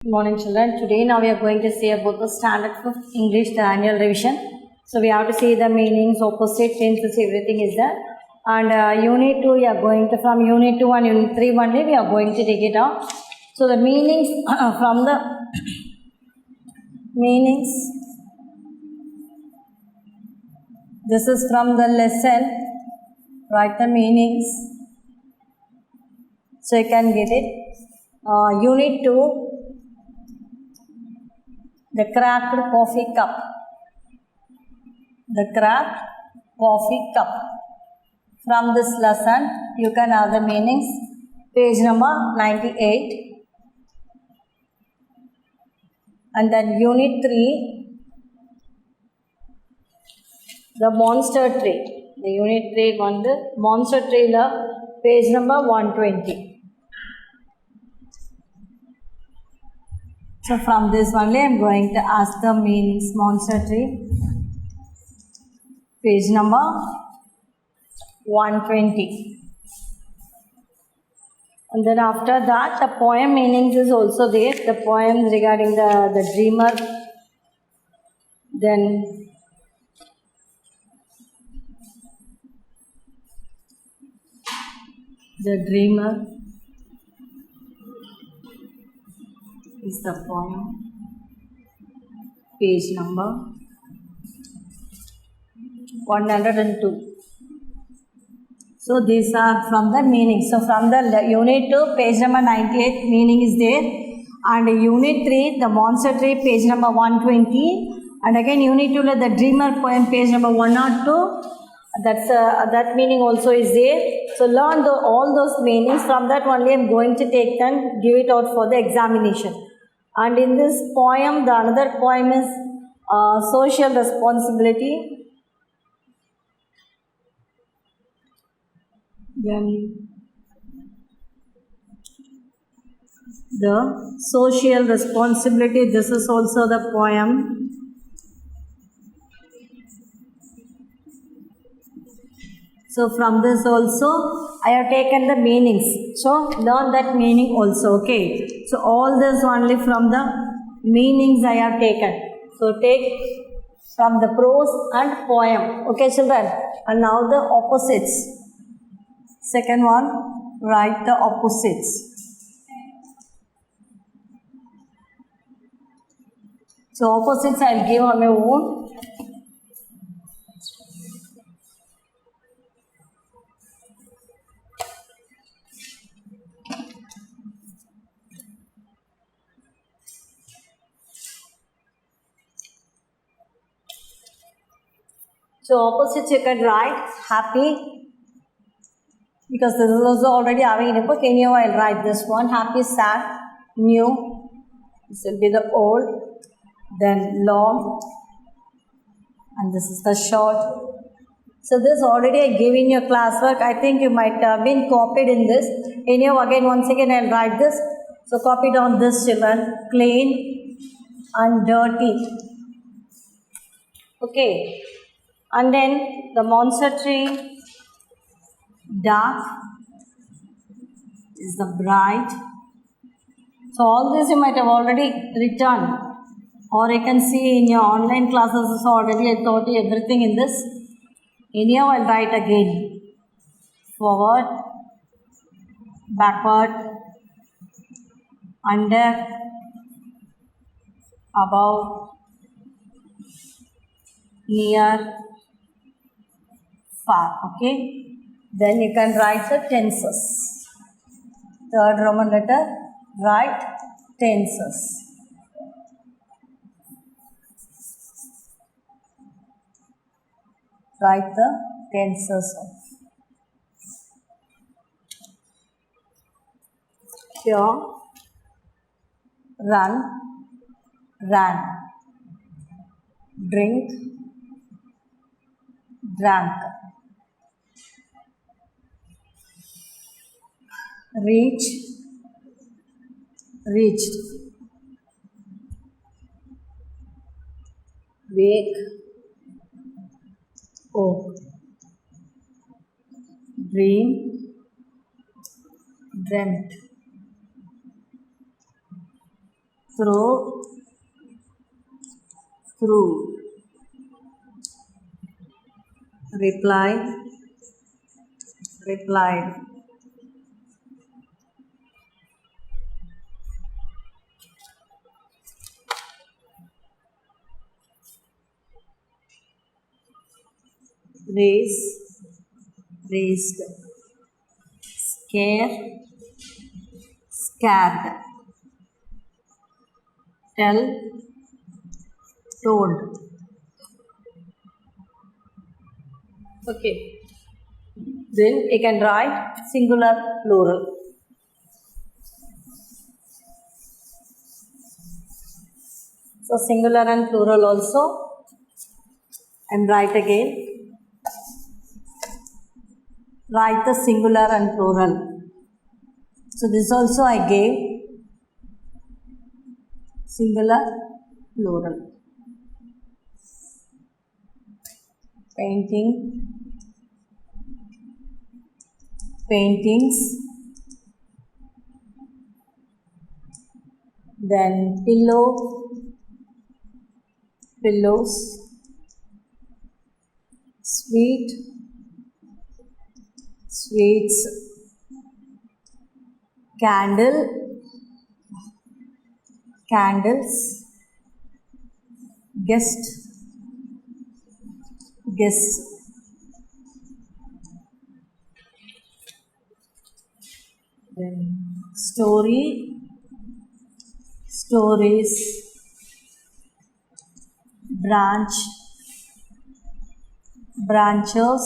Good morning, children. Today now we are going to see about the standard 5th English, the annual revision. So we have to see the meanings, opposite tenses, everything is there. And unit 2 we are going to, from unit 2 and unit 3 only we are going to take it out. So the meanings from the meanings, this is from the lesson. Write the meanings so you can get it. Unit 2, the cracked coffee cup. The cracked coffee cup. From this lesson, you can have the meanings. Page number 98. And then unit 3, the monster tree. The unit 3 one, the monster tree, page number 120. So from this only I am going to ask the meanings. Monster tree, page number 120. And then after that the poem meanings is also there. The poems regarding the dreamer. Then the dreamer is the poem, page number 102. So these are from the meaning. So from the unit 2, page number 98, meaning is there. And unit 3, the monster tree, page number 120. And again unit 2, the dreamer poem, page number 102. That meaning also is there. So learn all those meanings. From that only I am going to take them, give it out for the examination. And in this poem, the another poem is social responsibility. Then the social responsibility, this is also the poem. So from this also I have taken the meanings. So learn that meaning also, okay. So all this only from the meanings I have taken. So take from the prose and poem, okay children. And now the opposites. Second one, write the opposites. So opposites I will give on my own. So opposites you can write happy, because this is also already having in a book. Anyhow, I will write this one. Happy, sad, new. This will be the old. Then long. And this is the short. So this already I gave in your classwork. I think you might have been copied in this. Anyhow, again once again I will write this. So copy down this children. Clean and dirty. Okay. And then the monster tree. Dark is the bright. So all this you might have already written, or you can see in your online classes already I taught you everything in this. Anyhow I will write again. Forward, backward, under, above, near, far, okay. Then you can write the tenses. Third Roman letter, write tenses. Write the tenses of cure, run, ran, drink, drank, reach, reached, wake, woke, dream, dreamt, through, through, reply, replied, raise, raised, scare, scared, tell, told. Okay. Then you can write singular, plural. So singular and plural also. And write again. Write the singular and plural. So this also I gave singular, plural. Painting, paintings, then pillow, pillows, sweet, sweets, candle, candles, guest, guests. Then story, stories, branch, branches,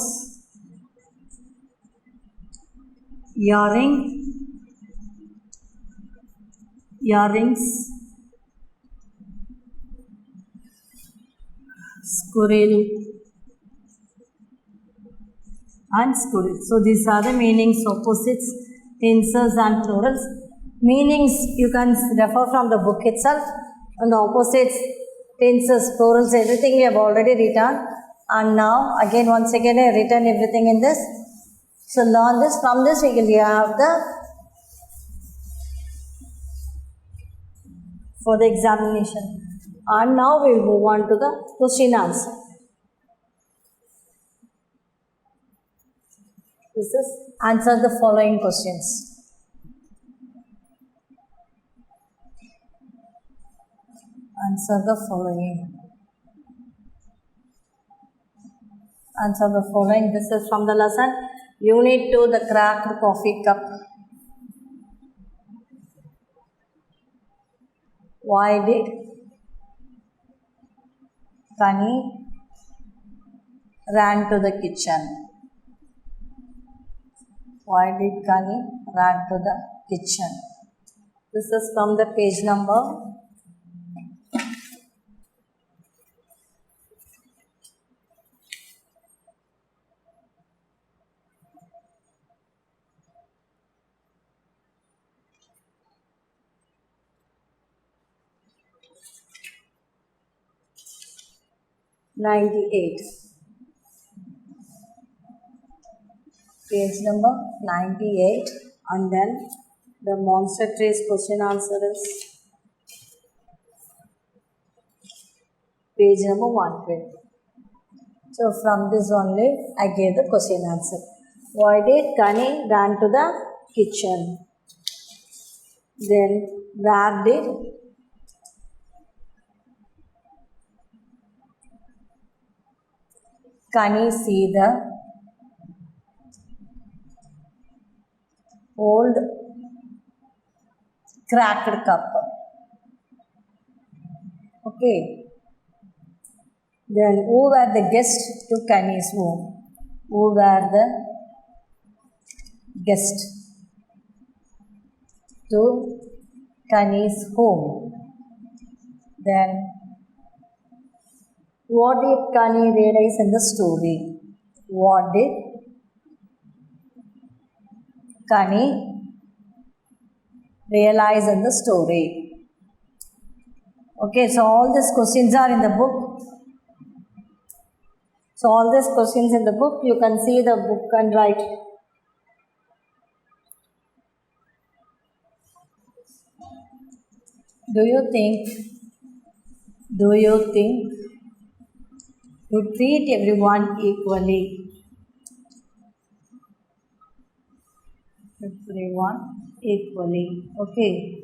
earring, earrings, squirrel, and squirrel. So these are the meanings, opposites, tenses and plurals. Meanings you can refer from the book itself, and the opposites, tenses, plurals, everything we have already written. And now again once again I have written everything in this. So learn this. From this we will have the for the examination. And now we will move on to the question answer. This is answer the following questions. Answer the following. Answer the following. This is from the lesson Unit 2, the cracked coffee cup. Why did Kani ran to the kitchen? Why did Kani ran to the kitchen? This is from the page number 98. Page number 98, and then the monster trees question answer is page number 120. So from this only I gave the question answer. Why did Kani ran to the kitchen? Then where did Kani see the old cracked cup? Okay. Then who were the guests to Kani's home? Who were the guests to Kani's home? Then what did Kani realize in the story? What did Kani realize in the story? Okay, so all these questions are in the book. So all these questions in the book, you can see the book and write. Do you think you treat everyone equally? Everyone equally. Okay.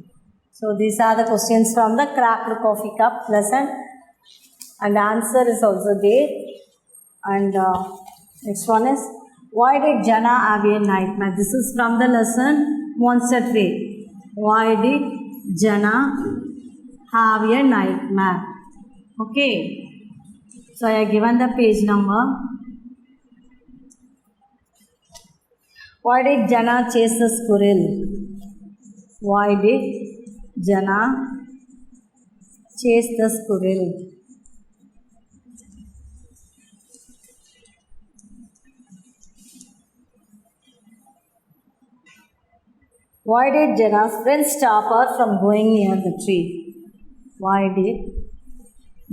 So these are the questions from the cracked coffee cup lesson, and the answer is also there. And next one is, why did Jana have a nightmare? This is from the lesson Monster Tree. Why did Jana have a nightmare? Okay. So I have given the page number. Why did Jana chase the squirrel? Why did Jana chase the squirrel? Why did Jana's friend stop her from going near the tree? Why did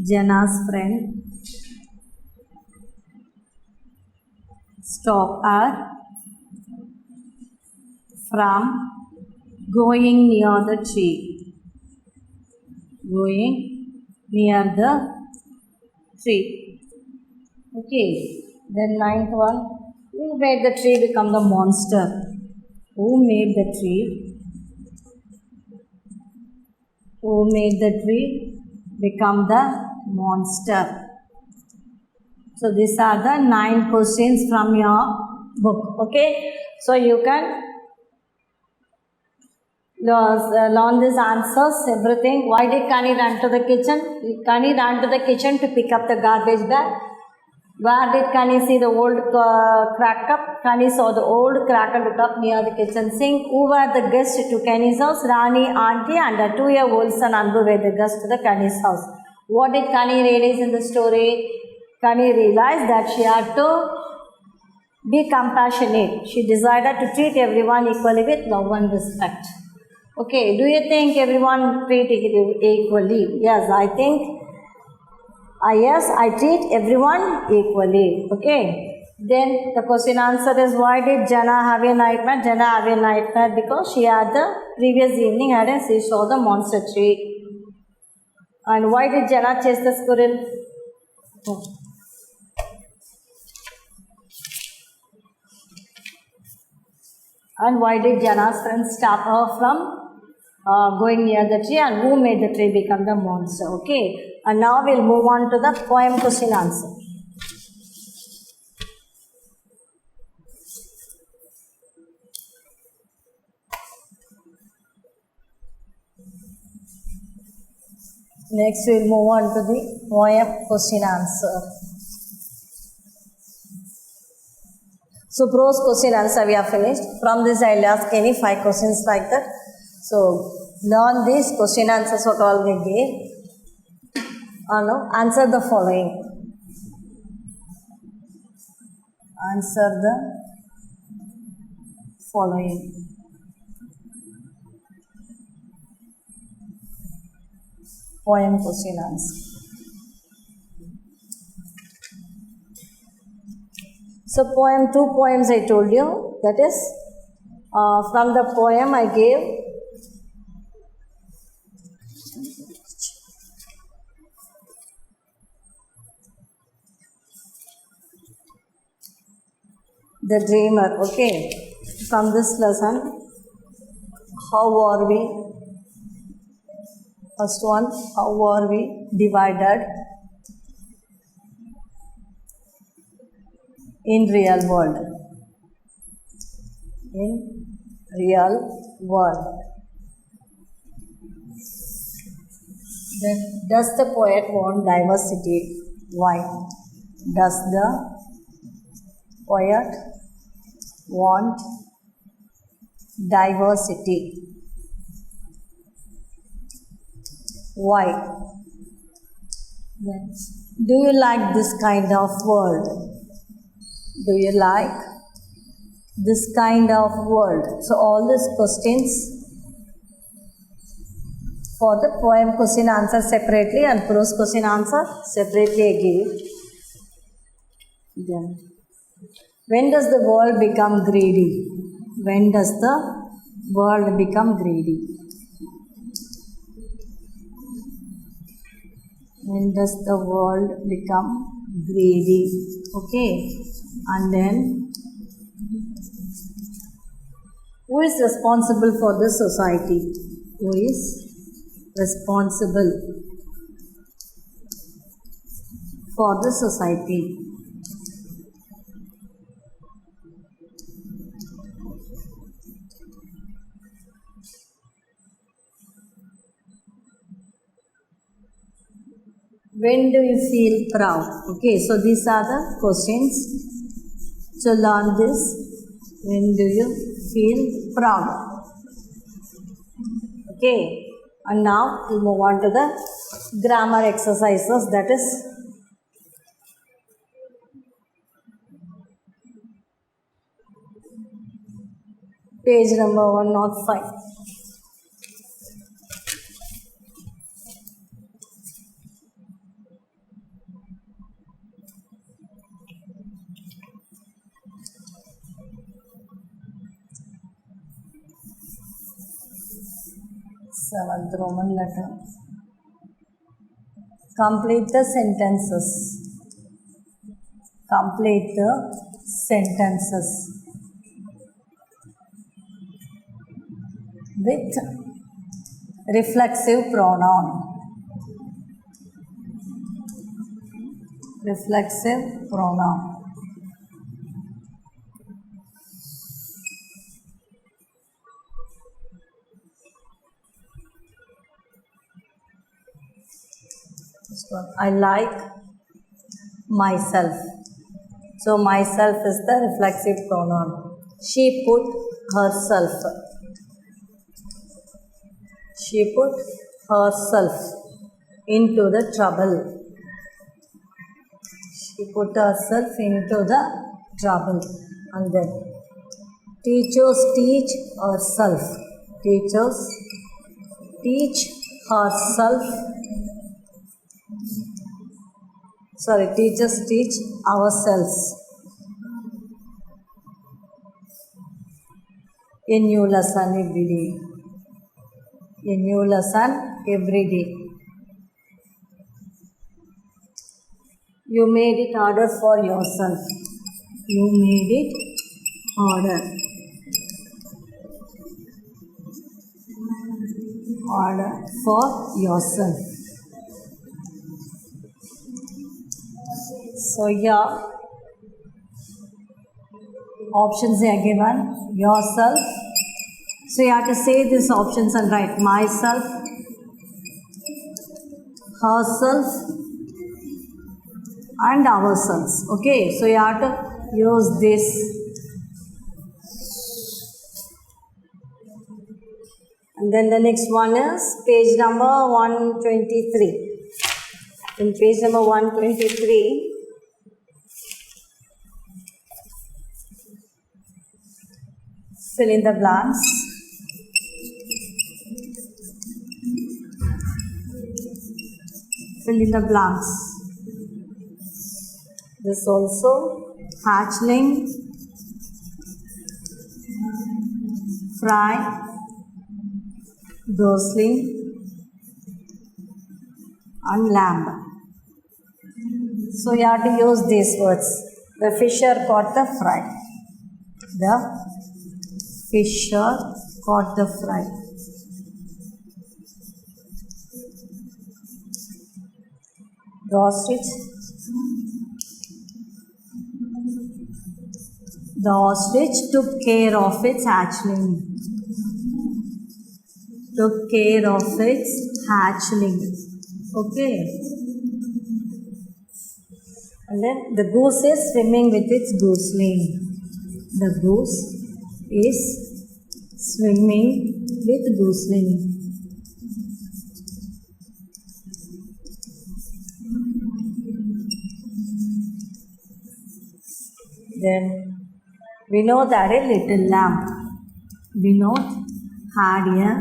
Jana's friend stop her from going near the tree? Going near the tree. Okay. Then ninth one. Who made the tree become the monster? Who made the tree? Who made the tree become the monster? So these are the 9 questions from your book. Okay. So you can learn these answers, everything. Why did Kani run to the kitchen? Kani ran to the kitchen to pick up the garbage bag. Where did Kani see the old crack cup? Kani saw the old cracked cup near the kitchen sink. Who were the guests to Kani's house? Rani, auntie, and a 2-year-old son Anbu were the guests to the Kani's house. What did Kani realize in the story? Kani realized that she had to be compassionate. She decided to treat everyone equally with love and respect. Okay, do you think everyone treat equally? Yes, I think. Yes, I treat everyone equally. Okay. Then the question answer is, why did Jana have a nightmare? Jana have a nightmare because she had the previous evening she saw the monster tree. And why did Jana chase the squirrel? And why did Jana's friend stop her from going near the tree, and who made the tree become the monster? Okay. And now we'll move on to the poem question answer. Next we'll move on to the poem question answer. So prose question answer we have finished. From this I'll ask any 5 questions like that. So learn these question answers what all we gave. Answer the following. Answer the following. Poem question answer. So poem, 2 poems I told you. That is, from the poem I gave The Dreamer. Okay. From this lesson, how are we? First one, how are we divided in real world? In real world. Then, does the poet want diversity? Why? Does the poet want diversity? Why? Then, do you like this kind of world? Do you like this kind of world? So all these questions for the poem question answer separately and prose question answer separately I gave. Then, when does the world become greedy? When does the world become greedy? When does the world become greedy? Okay, and then who is responsible for this society? Who is responsible for the society? When do you feel proud? Okay, so these are the questions to learn this. When do you feel proud? Okay, and now we move on to the grammar exercises, that is page number 105. Seventh Roman letter. Complete the sentences. Complete the sentences with reflexive pronoun. Reflexive pronoun. I like myself. So myself is the reflexive pronoun. She put herself. She put herself into the trouble. She put herself into the trouble. And then teachers teach herself. Teachers teach herself. Sorry, teachers teach ourselves. A new lesson every day. A new lesson every day. You made it harder for yourself. You made it harder. Harder for yourself. So here options are given. Yourself. So you have to say these options and write myself, herself, and ourselves. Okay, so you have to use this. And then the next one is page number 123. In page number 123, fill in the blanks. Fill in the blanks. This also hatchling, fry, gosling, and lamb. So you have to use these words. The fisher caught the fry. The fisher caught the fry. The ostrich. The ostrich took care of its hatchling. Took care of its hatchling. Okay. And then the goose is swimming with its gosling. The goose is swimming with gosling. Then Vinod had a little lamb. Vinod had a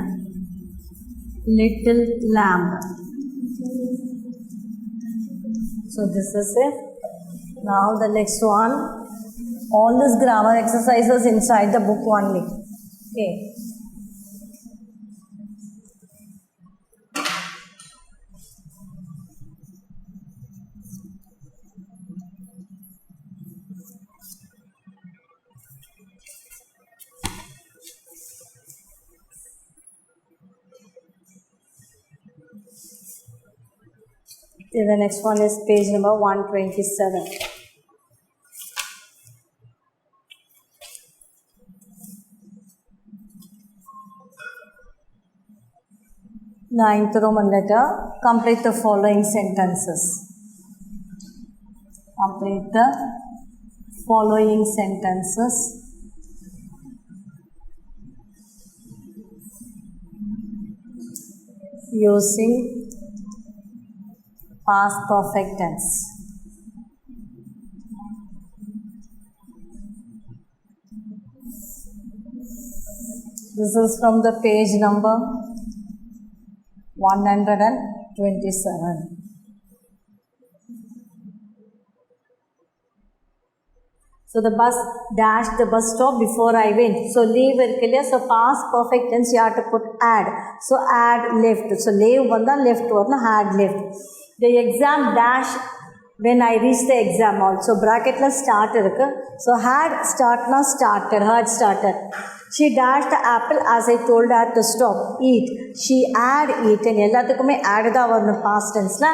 little lamb. So this is it. Now the next one. All these grammar exercises inside the book only. Okay. The next one is page number 127. Ninth Roman letter. Complete the following sentences. Complete the following sentences using past perfect tense. This is from the page number 127. So the bus dashed the bus stop before I went. So leave irukilla. So past perfect tense you have to put add. So add left. So leave vanda left varna had left. The exam dash when I reached the exam also bracket la start irukku. So had start na started. Had started. She dashed the apple as I told her to stop. Eat. She had eaten. எல்லாத்துக்குமே add தான் வரணும் past tenseல.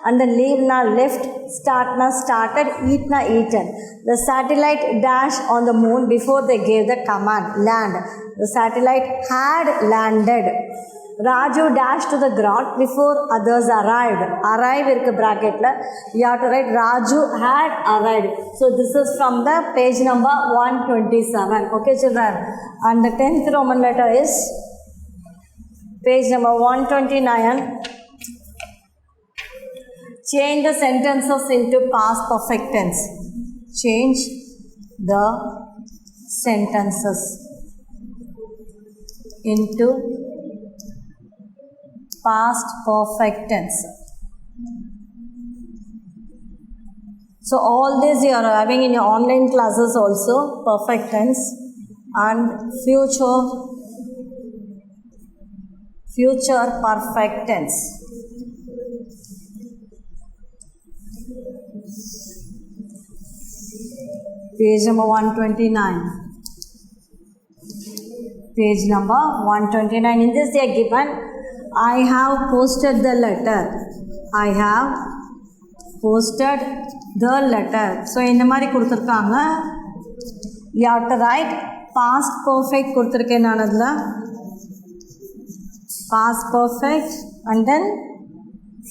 And then leave na left, start na started, eat na eaten. The satellite dashed on the moon before they gave the command land. The satellite had landed. Raju dashed to the ground before others arrived. Arrive irukku bracket la. You have to write Raju had arrived. So this is from the page number 127. Okay children. And the 10th Roman letter is page number 129. Change the sentences into past perfect tense. Change the sentences into past perfect tense. So all this you are having in your online classes also, perfect tense and future perfect tense. Page number 129. Page number 129. In this they are given, I have posted the letter. I have posted the letter. So இந்த மாதிரி கொடுத்துருக்காங்க. You have to write past perfect கொடுத்துருக்கேன் நான் அதில். Past perfect and then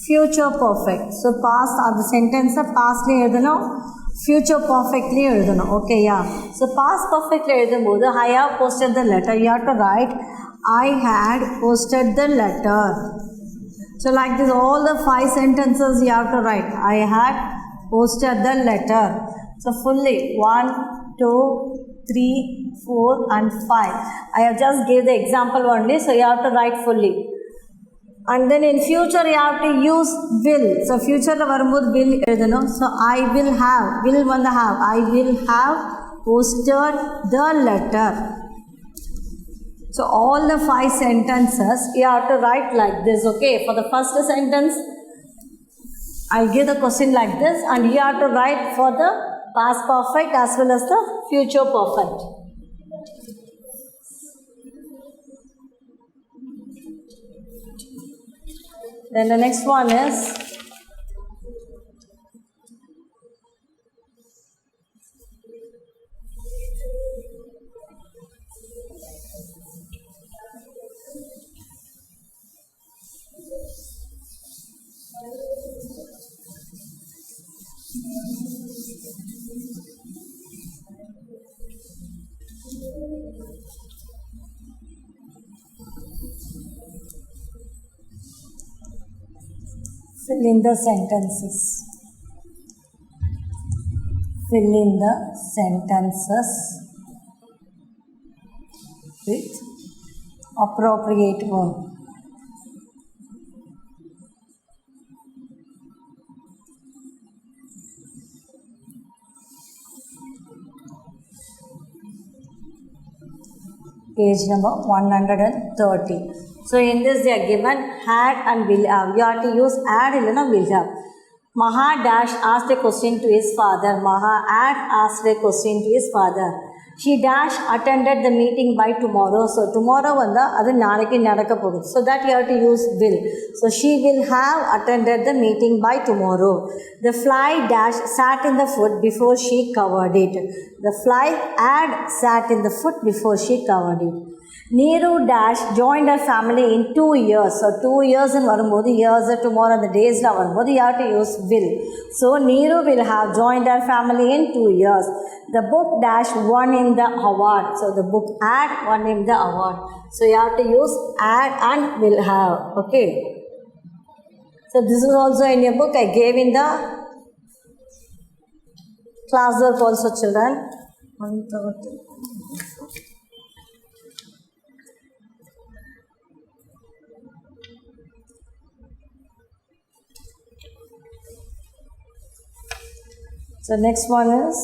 future perfect. So past the sentence pastly எழுதணும், future perfectly எழுதணும். Okay, yeah. So past perfectly எழுதும்போது I have posted the letter. You have to write I had posted the letter. So like this all the 5 sentences you have to write. I had posted the letter. So fully 1, 2, 3, 4 and 5. I have just gave the example only. So you have to write fully. And then in future you have to use will. So future la varumbodhu will எழுதணும். So I will have. Will வந்து have. I will have posted the letter. So all the 5 sentences you have to write like this. Okay. For the first sentence I'll give the question like this and you have to write for the past perfect as well as the future perfect. Then the next one is fill in the sentences. Fill in the sentences with appropriate verb. Page number 130. So in this they are given had and will have. You have to use had illana will have. Maha dash asked a question to his father. Maha had asked a question to his father. She dash attended the meeting by tomorrow. So tomorrow vanda adu naளைக்கு நடக்க போகுது. So that you have to use will. So she will have attended the meeting by tomorrow. The fly dash sat in the foot before she covered it. The fly had sat in the foot before she covered it. Neeru dash joined her family in 2 years. So 2 years in varumbodhu years tomorrow the days la varumbodhu you have to use will. So Neeru will have joined her family in 2 years. The book dash won him the award. So the book had won him the award. So you have to use had and will have. Okay. So this is also in your book. I gave in the class work also, children. So next one is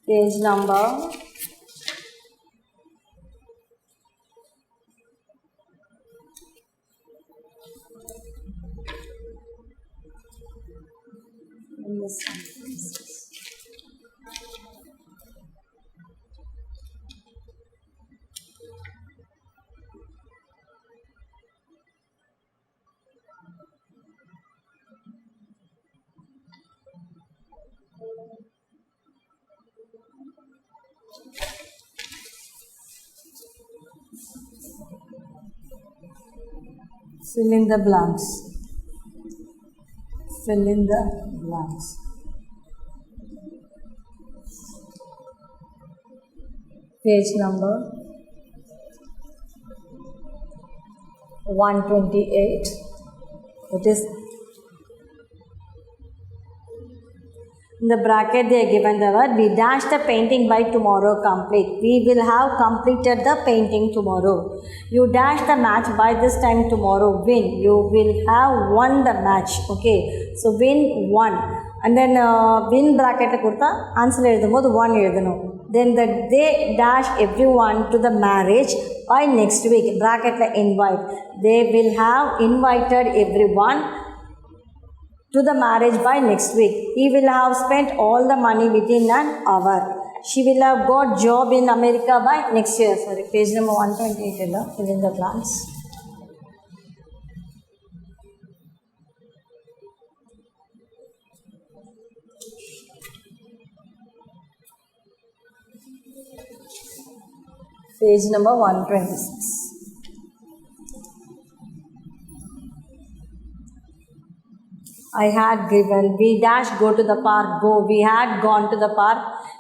page number 'Fill in the blanks'. Fill in the blanks. Page number 128. It is in the bracket they are given the word we dash the painting by tomorrow complete. We will have completed the painting tomorrow. You dash the match by this time tomorrow. Win. You will have won the match. Okay. So win won. And then win bracket கொடுத்தா answer எழுதும்போது one எழுதணும். Then they dash everyone to the marriage by next week. Bracketல invite. They will have invited everyone to the marriage by next week. He will have spent all the money within an hour. She will have got job in America by next year. Sorry, page number 128. Fill in the blanks. Page number 126. I had given. We dash go to the park. Go. We had gone to the park.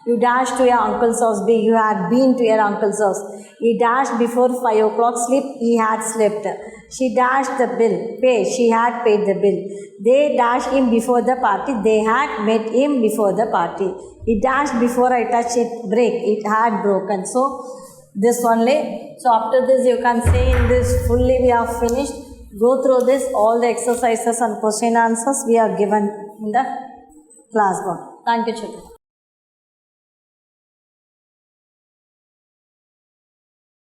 You dash to your uncle's house. Be. You had been to your uncle's house. He dashed before 5 o'clock. Sleep. He had slept. She dashed the bill. Pay. She had paid the bill. They dashed him before the party. They had met him before the party. He dashed before I touched it. Break. It had broken. So this only. So after this you can say in this fully we have finished. Go through this, all the exercises and question answers we are given in the class book. Thank you, children.